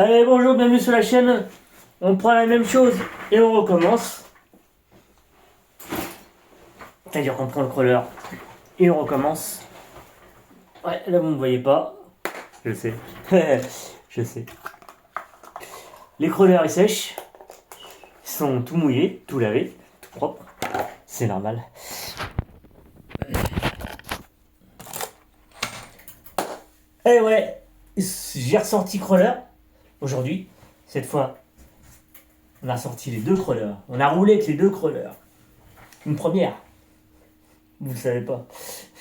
Allez, bonjour, bienvenue sur la chaîne. On prend la même chose et on recommence. C'est-à-dire qu'on prend le crawler et on recommence. Ouais, là vous ne me voyez pas. Je sais. Je sais. Les crawlers ils sèchent. Ils sont tout mouillés, tout lavés, tout propre. C'est normal. Eh ouais, j'ai ressorti crawler aujourd'hui. Cette fois, on a sorti les deux crawlers. On a roulé avec les deux crawlers. Une première. Vous le savez pas.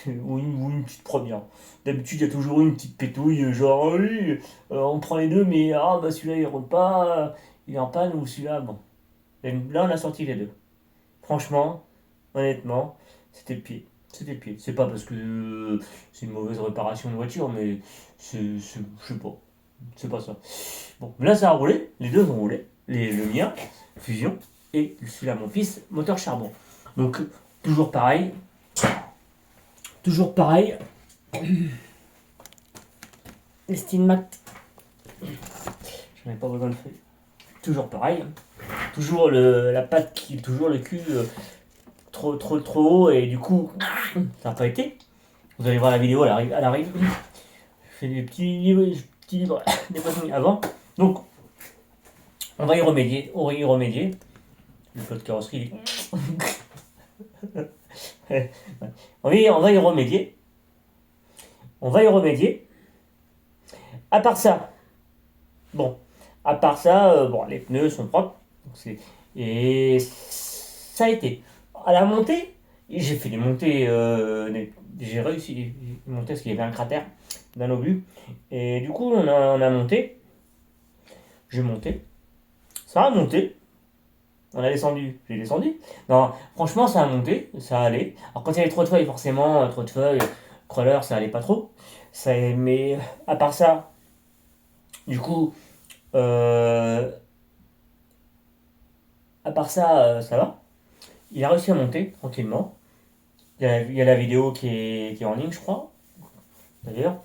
Ou une petite première. D'habitude, il y a toujours une petite pétouille, genre, oui, on prend les deux, mais ah, bah celui-là il roule pas, il est en panne, ou celui-là, bon. Et là, on a sorti les deux. Franchement, honnêtement, c'était le pied. C'était le pied. C'est pas parce que c'est une mauvaise réparation de voiture, mais je sais pas. C'est pas ça. Bon, là, ça a roulé. Les deux ont roulé. Le mien, fusion, et celui-là, mon fils, moteur charbon. Donc, toujours pareil. Toujours pareil. Les Stinmat. J'en ai pas besoin de faire. Toujours pareil. Toujours la patte qui toujours le cul trop haut et du coup ça n'a pas été. Vous allez voir la vidéo, elle arrive. Je fais des petits livres des avant. Donc on va y remédier. Le flot de carrosserie. On va y remédier. On va y remédier. À part ça, bon, bon, les pneus sont propres. Et ça a été. À la montée, j'ai fait des montées. J'ai réussi à monter parce qu'il y avait un cratère d'un obus. Et du coup, on a monté. J'ai monté. Ça a monté. On a descendu. J'ai descendu. Non, franchement, ça a monté. Ça allait. Alors, quand il y avait trop de feuilles, forcément, trop de feuilles, crawler, ça allait pas trop. Mais à part ça, du coup, euh, ça va. Il a réussi à monter tranquillement. Il y a la vidéo qui est en ligne, je crois. D'ailleurs,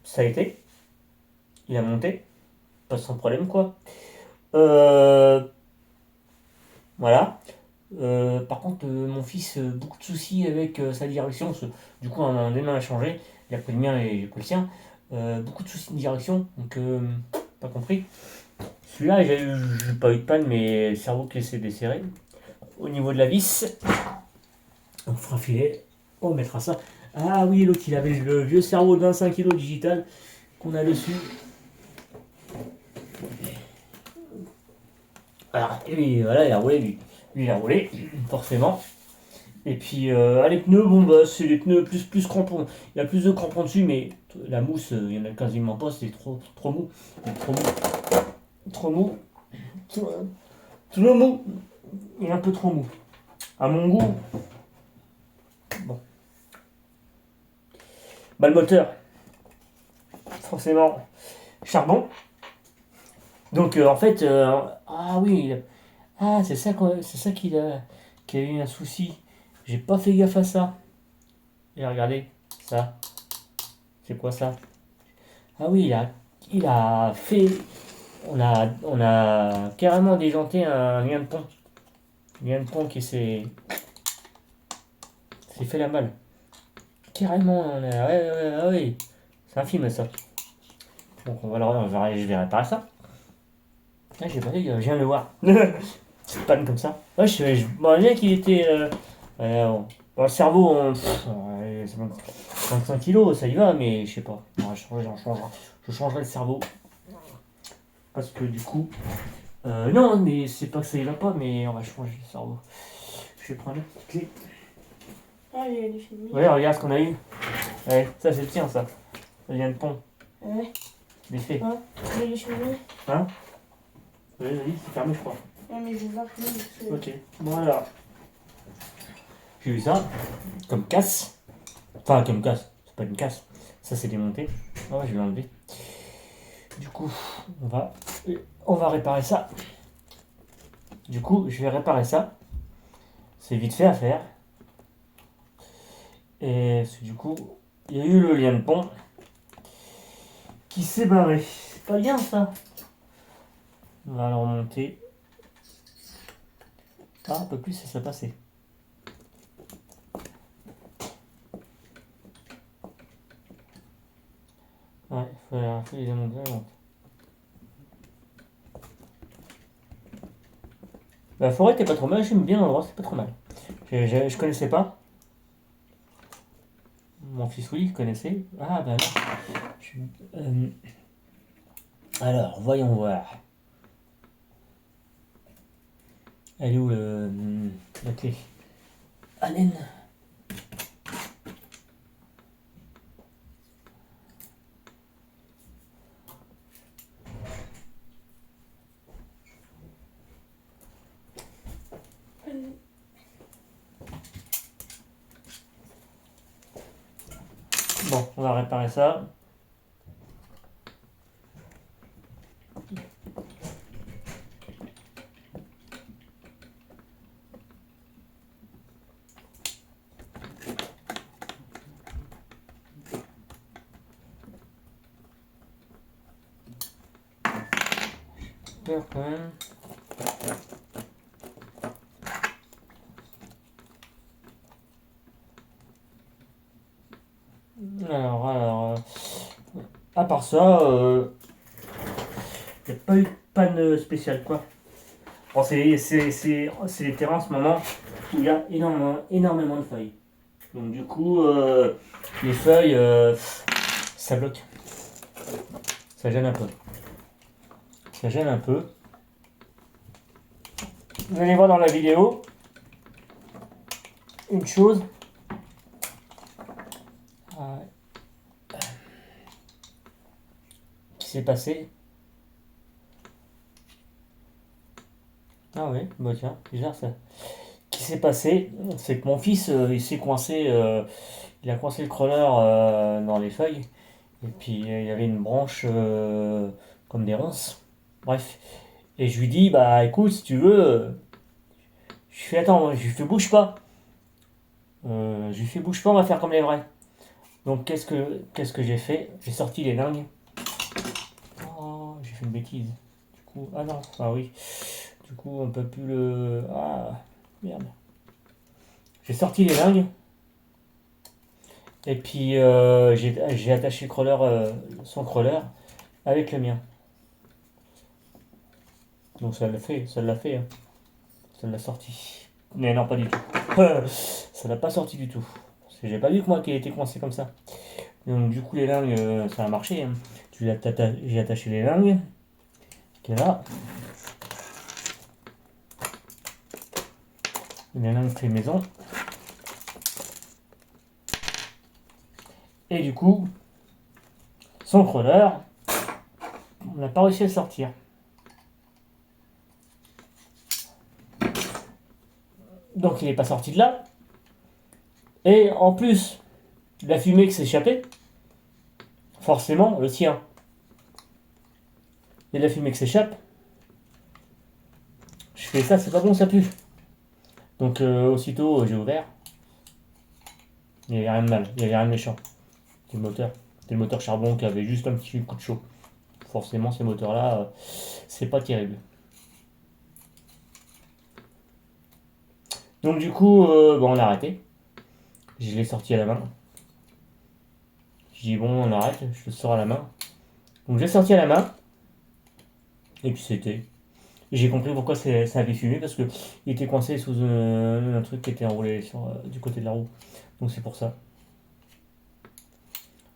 ça a été. Il a monté. Pas sans problème, quoi. Euh, voilà. Par contre, mon fils, beaucoup de soucis avec sa direction. Du coup, à un moment donné, on a changé. Il a pris le mien et j'ai pris le sien. Beaucoup de soucis de direction. Donc, pas compris. Celui-là, j'ai pas eu de panne, mais le cerveau qui s'est desserré. Au niveau de la vis, on fera filer. On mettra ça. Ah oui, l'autre, il avait le vieux cerveau de 25 kg digital qu'on a dessus. Voilà, et puis, voilà, il a roulé, lui. Lui, il a roulé, forcément. Et puis, les pneus, bon, bah, c'est les pneus plus crampons. Il y a plus de crampons dessus, mais la mousse, il n'y en a quasiment pas, c'est trop mou. Trop mou. Trop mou. Trop mou. Il est un peu trop mou. À mon goût, bon. Bah, le moteur, forcément, charbon. Donc, en fait, ah oui, c'est ça, qu'il a eu un souci. J'ai pas fait gaffe à ça. Et regardez, ça, c'est quoi ça? Ah oui, il a fait. On a carrément déjanté un lien de pont. Lien de pont qui s'est fait la malle. Carrément, ouais. C'est un film ça. Donc je vais réparer ça. Ah, j'ai pas dit, je viens de le voir. Petite panne comme ça. Ouais, bon, bien qu'il était. Bon, le cerveau, c'est 25 kilos, ça y va, mais je sais pas. Je changerai le cerveau. Parce que du coup. Non, mais c'est pas que ça y va pas, mais on va changer le cerveau. Je vais prendre la petite clé. Ah, il est fini. Ouais, regarde ce qu'on a eu. Ouais, ça c'est le tien, ça. Ça vient de pont. Ouais. Défait. Ah, il est fini. Hein? Oui, vas-y, c'est fermé, je crois. Ouais, mais je vais voir plus. Ok, voilà. J'ai eu ça, comme casse. Enfin, comme casse, c'est pas une casse. Ça, c'est démonté. Ah ouais, je vais l'enlever. Du coup, on va réparer ça. Du coup, je vais réparer ça. C'est vite fait à faire. Et du coup, il y a eu le lien de pont qui s'est barré. C'est pas bien ça. On va le remonter. Ah, un peu plus, ça s'est passé. Ouais, faut les démonter. La forêt t'es pas trop mal, j'aime bien l'endroit, c'est pas trop mal. Je connaissais pas. Mon fils oui, il connaissait. Ah bah là. Je- euh, alors, voyons voir. Elle est où la clé? Allen. Bon, on va réparer ça. Peur quand même. À part ça, il n'y a pas eu de panne spéciale quoi. Bon, c'est les terrains en ce moment où il y a énormément de feuilles. Donc du coup, les feuilles, ça bloque. Ça gêne un peu. Ça gêne un peu. Vous allez voir dans la vidéo une chose. Qui s'est passé. Ah oui, bah tiens, bizarre ça. Qui s'est passé, c'est que mon fils, il s'est coincé, il a coincé le crawler dans les feuilles. Et puis il y avait une branche comme des ronces. Bref. Et je lui dis, bah écoute, si tu veux, je fais attends, je lui fais bouge pas. Je lui fais bouge pas, on va faire comme les vrais. Donc qu'est-ce que j'ai fait? J'ai sorti les lingues. Oh, j'ai fait une bêtise. Du coup, ah non, ah oui. Du coup, on peut plus le. Ah, merde. J'ai sorti les lingues. Et puis j'ai attaché le crawler, son crawler avec le mien. Donc ça l'a fait, ça l'a fait. Hein. Ça l'a sorti. Mais non, pas du tout. Ça l'a pas sorti du tout. Parce que j'ai pas vu que moi qui ai été coincé comme ça. Donc du coup les lingues, ça a marché. Hein. J'ai attaché les lingues. Qui est là. Les lingues fait maison. Et du coup, son crawler, on n'a pas réussi à le sortir. Donc il n'est pas sorti de là. Et en plus, la fumée qui s'échappait, forcément, le tien. Il y a de la fumée qui s'échappe. Je fais ça, c'est pas bon, ça pue. Donc aussitôt, j'ai ouvert. Il n'y avait rien de mal, il n'y avait rien de méchant. C'était le moteur. C'était le moteur charbon qui avait juste un petit coup de chaud. Forcément, ces moteurs-là, c'est pas terrible. Donc du coup, bon, on a arrêté. Je l'ai sorti à la main. J'ai dit bon, on arrête, je le sors à la main. Donc j'ai sorti à la main. Et puis c'était. J'ai compris pourquoi ça avait fumé parce que il était coincé sous un truc qui était enroulé du côté de la roue. Donc c'est pour ça.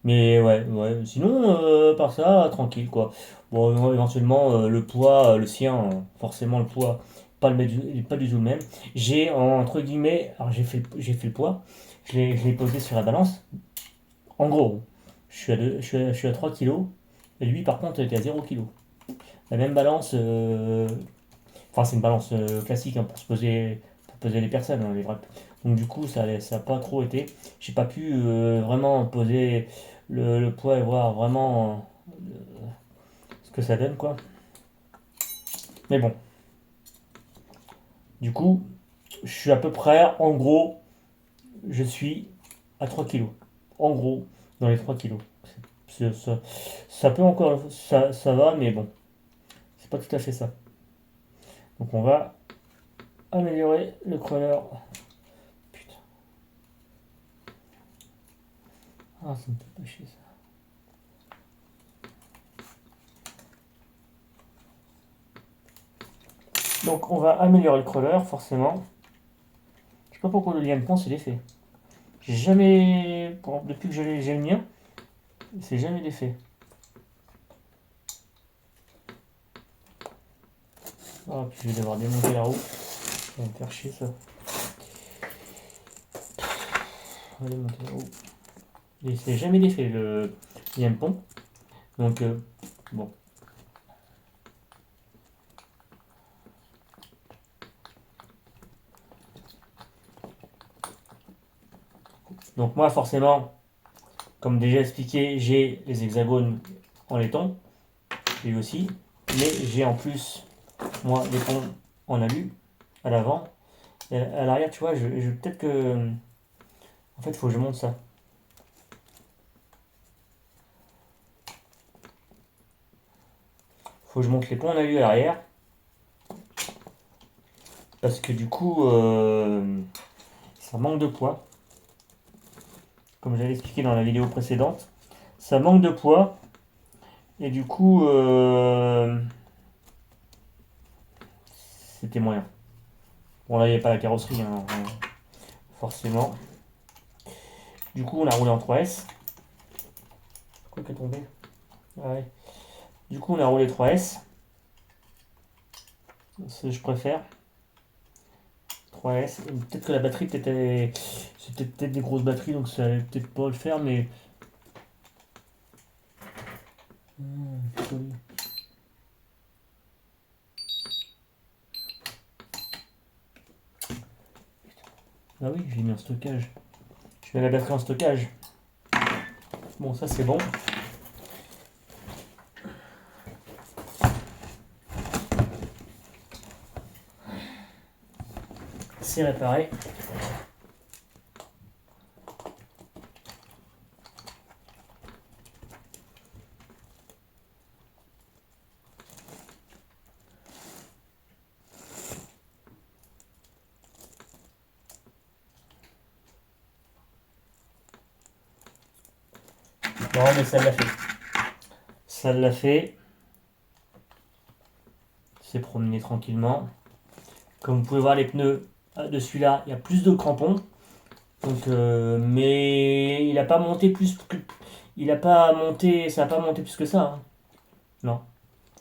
Mais ouais. Sinon, par ça, tranquille quoi. Bon, éventuellement, le poids, le sien, forcément le poids, pas du tout le même. J'ai entre guillemets, alors j'ai fait le poids, je l'ai posé sur la balance. En gros, je suis à 3 kilos et lui par contre il était à 0 kg. La même balance, enfin c'est une balance classique hein, pour peser les personnes, hein, les vrais. Donc du coup ça n'a pas trop été. J'ai pas pu vraiment poser le poids et voir vraiment ce que ça donne quoi. Mais bon, du coup je suis à peu près, en gros, je suis à 3 kilos. En gros, dans les 3 kilos. Ça peut encore, ça va, mais bon, c'est pas tout à fait ça. Donc on va améliorer le crawler. Putain. Ah, ça me fait pas chier ça. Donc on va améliorer le crawler, forcément. Je sais pas pourquoi le lien de ponce il est fait. J'ai jamais. Bon, depuis que j'ai le mien, c'est jamais l'effet. Ah, puis je vais devoir démonter la roue. Ça va me faire chier ça. On va démonter la roue. Et c'est jamais l'effet le lien de pont. Donc bon. Donc moi forcément, comme déjà expliqué, j'ai les hexagones en laiton, lui aussi, mais j'ai en plus moi les ponts en alu à l'avant et à l'arrière. Tu vois, je peut-être que en fait il faut que je monte ça. Faut que je monte les ponts en alu à l'arrière parce que du coup ça manque de poids. Comme j'avais expliqué dans la vidéo précédente, ça manque de poids et du coup c'était moyen. Bon là il n'y avait pas la carrosserie hein, forcément. Du coup on a roulé en 3S. Quoi qu'elle est tombée. Ah ouais. Du coup on a roulé 3S. Je préfère. 3S. Peut-être que la batterie c'était peut-être des grosses batteries donc ça allait peut-être pas le faire mais. Ah oui, j'ai mis en stockage. Je mets la batterie en stockage. Bon, ça c'est bon. C'est réparé. Non, mais ça l'a fait. Ça l'a fait. C'est promené tranquillement. Comme vous pouvez voir, les pneus de celui-là, il y a plus de crampons. Donc, mais il n'a pas monté plus que. Il a pas monté. Ça n'a pas monté plus que ça. Hein. Non.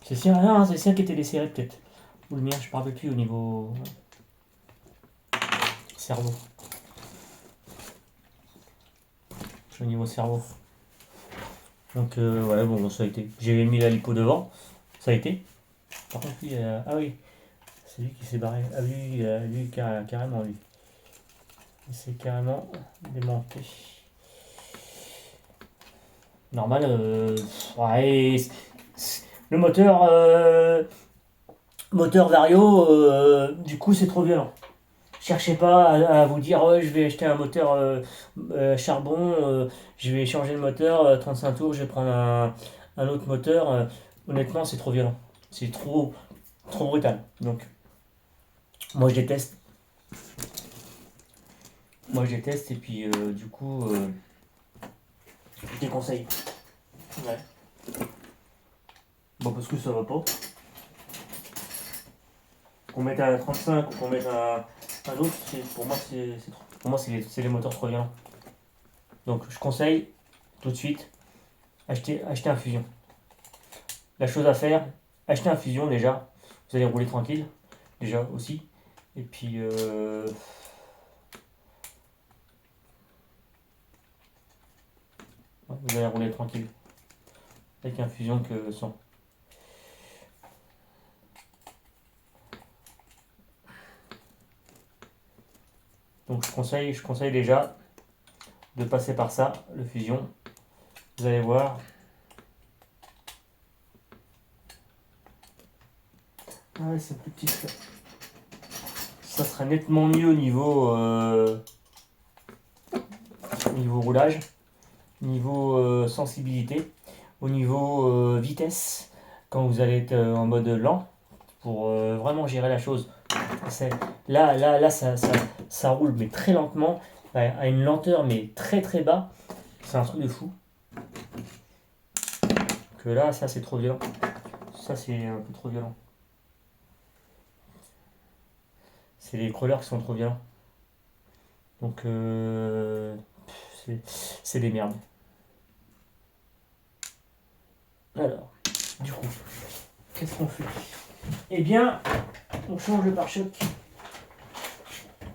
C'est le sien, c'est le sien qui était desserré peut-être. Ou le mien, je ne me rappelle plus au niveau. Cerveau. Au niveau cerveau. Donc, ouais, bon, ça a été. J'ai mis la lipo devant. Ça a été. Par contre, lui, ah oui. C'est lui qui s'est barré. Ah oui, lui carrément, lui. Il s'est carrément démonté. Normal, ouais, le moteur Vario, du coup c'est trop violent. Cherchez pas à vous dire ouais, je vais acheter un moteur charbon, je vais changer le moteur, 35 tours, je vais prendre un autre moteur. Honnêtement, c'est trop violent. C'est trop brutal. Donc, moi je déteste. Moi je déteste et puis du coup, je déconseille. Ouais. Bon, parce que ça va pas. Qu'on mette un 35 ou qu'on mette un autre, pour moi, c'est trop. Pour moi, c'est les moteurs trop violents. Donc, je conseille tout de suite acheter un Fusion. La chose à faire, acheter un Fusion déjà. Vous allez rouler tranquille, déjà aussi. Et puis, vous allez rouler tranquille avec un Fusion que sans. Donc, je conseille déjà de passer par ça, le Fusion. Vous allez voir. Ah ouais, c'est plus petit que ça. Ça sera nettement mieux au niveau roulage, niveau sensibilité, au niveau vitesse. quand vous allez être en mode lent pour vraiment gérer la chose. C'est- là ça roule, mais très lentement, à une lenteur, mais très très bas. C'est un truc de fou. Que là, ça c'est trop violent. Ça c'est un peu trop violent. C'est les crawlers qui sont trop violents. Donc, c'est des merdes. Alors, du coup, qu'est-ce qu'on fait? Eh bien, on change le pare-choc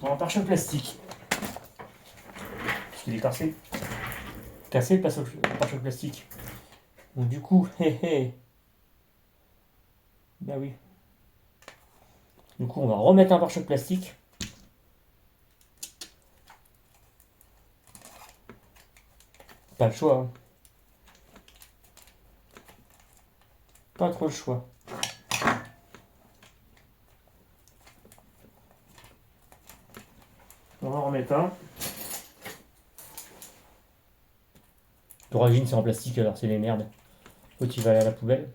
pour un pare-choc plastique. Parce qu'il est cassé. Cassé le pare-choc plastique. Donc, du coup, hé hé. Bah oui. Du coup, on va remettre un pare-choc plastique. Pas le choix, hein. Pas trop le choix. On va en remettre un. D'origine, c'est en plastique, alors c'est des merdes. L'autre, il va aller à la poubelle.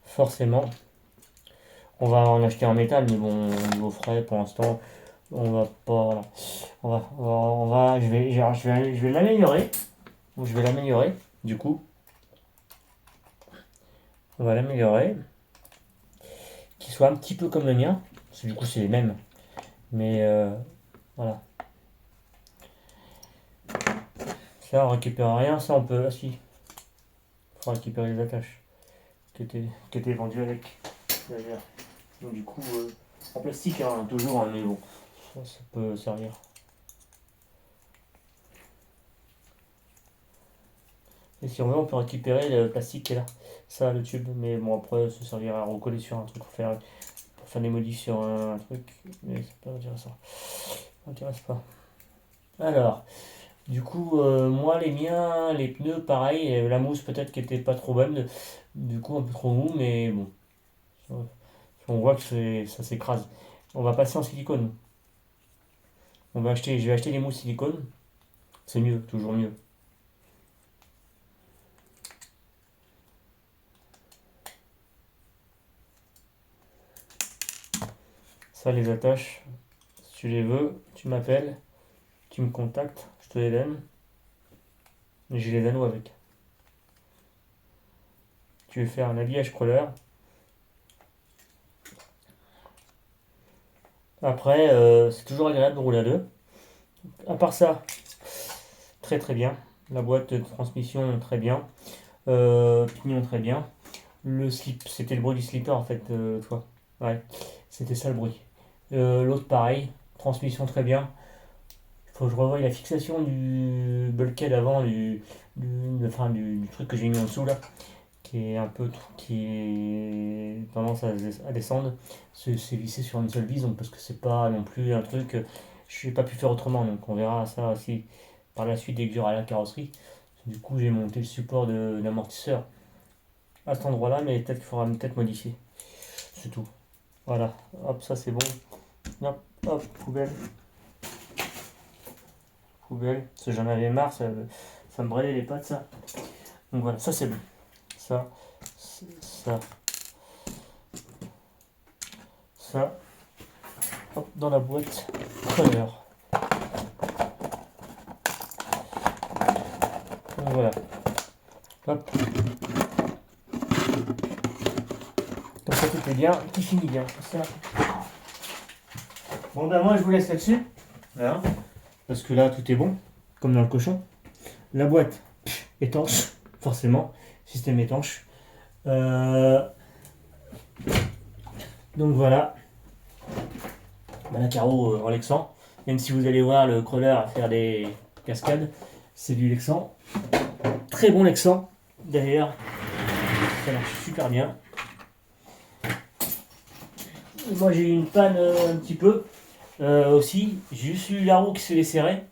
Forcément. On va en acheter en métal, mais bon, au niveau frais, pour l'instant, on va pas. Voilà. Je vais l'améliorer. Je vais l'améliorer. Du coup, on va l'améliorer. Qu'il soit un petit peu comme le mien. Parce que du coup, c'est les mêmes. Mais voilà. Ça, on récupère rien. Ça, on peut. Ah si. Il faut récupérer les attaches qui étaient vendues avec. D'ailleurs. Donc, du coup, en plastique, hein, toujours, hein, mais bon, ça peut servir. Et si on veut, on peut récupérer le plastique qui est là. Ça, le tube. Mais bon, après, ça servira à recoller sur un truc pour faire des modifs sur un truc. Mais c'est pas intéressant. Ça m'intéresse pas. Alors, du coup, moi, les miens, les pneus, pareil. La mousse, peut-être qui était pas trop bonne. Du coup, un peu trop mou, mais bon. On voit que ça s'écrase. On va passer en silicone. Je vais acheter des mousses silicone. C'est mieux, toujours mieux. Ça, les attaches, si tu les veux, tu m'appelles, tu me contactes, je te les donne. Et j'ai les anneaux avec. Tu veux faire un habillage crawler. Après, c'est toujours agréable de rouler à deux. À part ça, très très bien. La boîte de transmission, très bien. Pignon, très bien. Le slip, c'était le bruit du slipper en fait, toi. Ouais, c'était ça le bruit. L'autre, pareil. Transmission, très bien. Il faut que je revoie la fixation du bulkhead avant, enfin, du truc que j'ai mis en dessous là, qui est un peu qui est tendance à descendre. C'est vissé sur une seule vis, donc parce que c'est pas non plus un truc. Je n'ai pas pu faire autrement, donc on verra ça aussi par la suite dès que j'aurai la carrosserie. Du coup, j'ai monté le support d'amortisseur à cet endroit-là, mais peut-être qu'il faudra peut-être modifier. C'est tout. Voilà, hop, ça c'est bon. Hop, hop, poubelle. Poubelle, parce que j'en avais marre, ça me brûlait les pattes, ça. Donc voilà, ça c'est bon. Ça, ça, ça. Hop, dans la boîte. Couleur. Donc voilà. Hop. Comme ça tout est bien, tout finit bien. Ça. Bon ben moi je vous laisse là-dessus. Voilà. Parce que là tout est bon, comme dans le cochon. La boîte étanche, forcément. Système étanche. Donc voilà. Ben, la carreau en Lexan. Même si vous allez voir le crawler faire des cascades, c'est du Lexan. Très bon Lexan. D'ailleurs, ça marche super bien. Moi j'ai eu une panne un petit peu aussi. J'ai juste eu la roue qui s'est desserrée.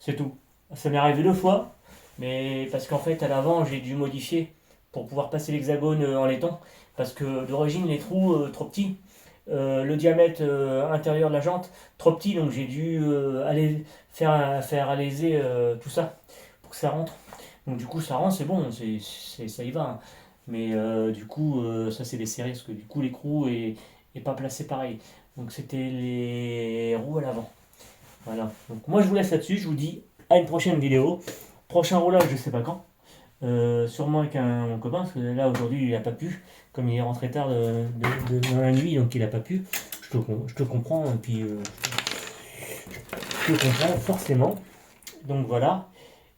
C'est tout. Ça m'est arrivé 2 fois. Mais parce qu'en fait à l'avant j'ai dû modifier pour pouvoir passer l'hexagone en laiton. Parce que d'origine les trous trop petits. Le diamètre intérieur de la jante trop petit, donc j'ai dû aller faire alaiser tout ça pour que ça rentre. Donc du coup ça rend, c'est bon, ça y va. Hein. Mais du coup ça c'est des séries parce que du coup l'écrou est pas placé pareil. Donc c'était les roues à l'avant. Voilà. Donc moi je vous laisse là-dessus, je vous dis à une prochaine vidéo. Prochain roulage je sais pas quand. Sûrement avec mon copain, parce que là aujourd'hui il a pas pu, comme il est rentré tard dans la nuit, donc il a pas pu. Je te comprends, et puis je te comprends forcément. Donc voilà.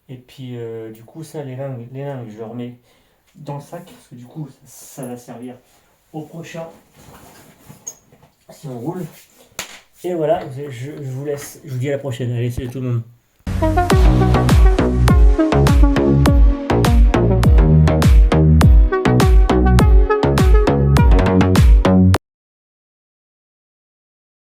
Et puis du coup ça les lingues je le remets dans le sac, parce que du coup ça va servir au prochain si on roule. Et voilà, je vous laisse, je vous dis à la prochaine. Allez, salut tout le monde.